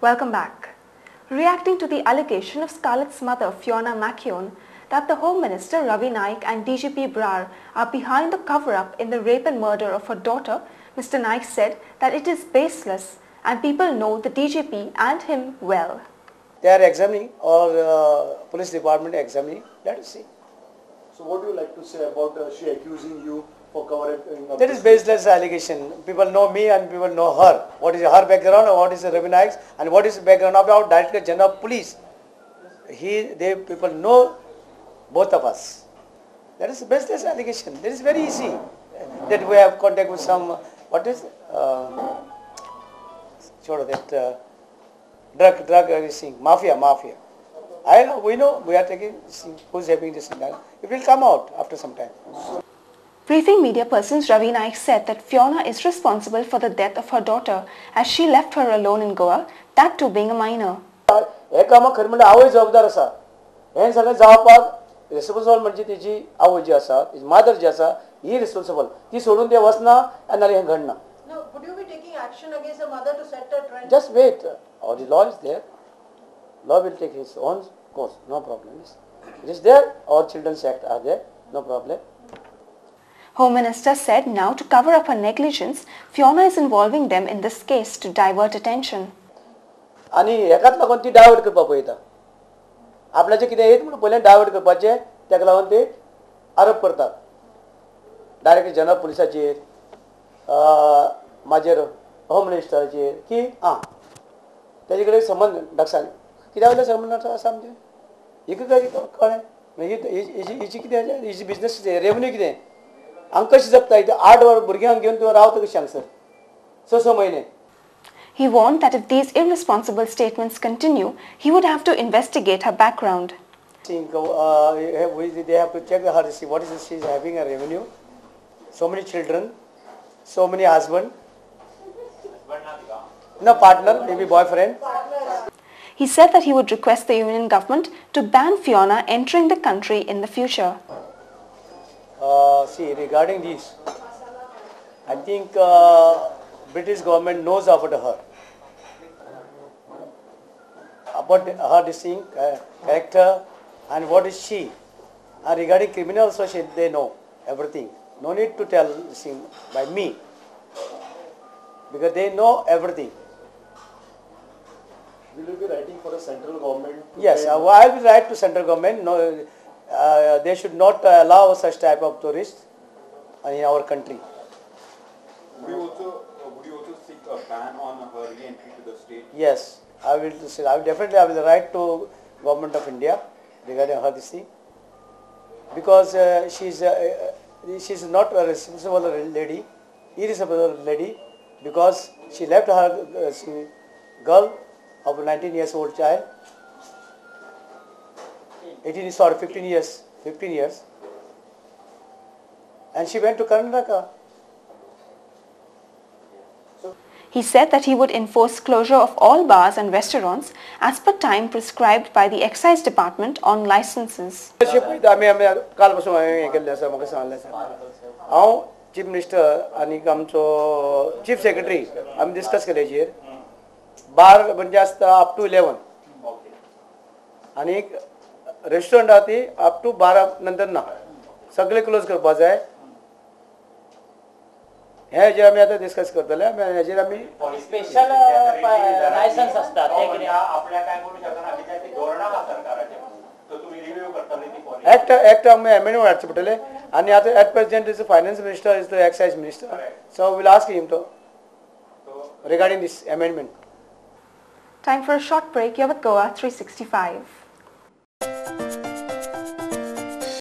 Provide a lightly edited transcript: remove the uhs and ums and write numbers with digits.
Welcome back. Reacting to the allegation of Scarlett's mother Fiona McKeown that the Home Minister Ravi Naik and DGP Brar are behind the cover-up in the rape and murder of her daughter, Mr. Naik said that it is baseless and people know the DGP and him well. They are examining, or police department examining. Let us see. So what do you like to say about she accusing you for covering up? That is baseless allegation. People know me and people know her. What is her background, or what is Ravi Naik's, and what is the background of our Director General of Police. People know both of us. That is baseless allegation. That is very easy. That we have contact with some, drug mafia. We know, we are taking who's having this. It will come out after some time. Briefing media persons, Ravi Naik said that Fiona is responsible for the death of her daughter as she left her alone in Goa, that too being a minor. Responsible म्हणजे तिची आवय जी आसा, तिची mother जी आसा, ही responsible. ती सोडून ते वचना आणि नाल्यार हें घडना. No, would you be taking action against the mother to set a trend? Just wait. All the law is there. Law will take its own course. No problem. It is there. Our Children's Act are there. No problem. Home Minister said now to cover up her negligence, Fiona is involving them in this case to divert attention. आणि हेकाच लागून ती divert करपाक पळयता. आपल्याचे कितें येत म्हणून पयलें divert करपाचें, तेका लागून ते आरोप करतात. डायरेक्टर जनरल पुलिसाचेर, म्हाजेर होम मिनिस्टराचेर की तेजे कडेन संबंद डगसांनी कित्याक वयले संबंद आसा आमचे हिका कळ्ळें हिची कितें हिची बिजनस कितें रेवन्यू कितें हांगा कशें जगता इथे 8 भुरग्यांक घेवन तूं रावता कशें हांगसर 6 म्हयने. He warned that if these irresponsible statements continue, he would have to investigate her background. They have to check her, see what is she is having a revenue, so many children, so many husband, no partner, maybe boyfriend. He said that he would request the union government to ban Fiona entering the country in the future. See, regarding this, I think British government knows about her distinct character and what is she. And regarding criminal association, they know everything. No need to tell by me because they know everything. Will you be writing for the central government? Yes, I will write to central government. No, they should not allow such type of tourists in our country. Would you also seek a ban on her re-entry to the state? Yes, I will definitely write to Government of India regarding her this thing because she is not a responsible lady, irresponsible lady because she left her girl of a 19 years old child, 15 years, and she went to Karnataka. He said that he would enforce closure of all bars and restaurants as per time prescribed by the Excise Department on licenses. Chief Minister and Chief Secretary discuss केले bar म्हणजे असता up to 11 आणि restaurant आती up to 12 नंतर ना सगळे close करपा जाय. हे जे आम्ही आता डिस्कस करतले हेजेर आम्ही स्पेशल लायसन्स असतात ते किती आपल्या काय करू शकना कित्याक ती धोरणा सरकाराचे तो तुम्ही रिव्यू करतले ती पॉलिसी एक्ट आम्ही अमेंडमेंट हाडचे पडटले आणि आता at present is finance minister is the excise minister so will ask him to regarding this amendment. Time for a short break. You're with Goa 365.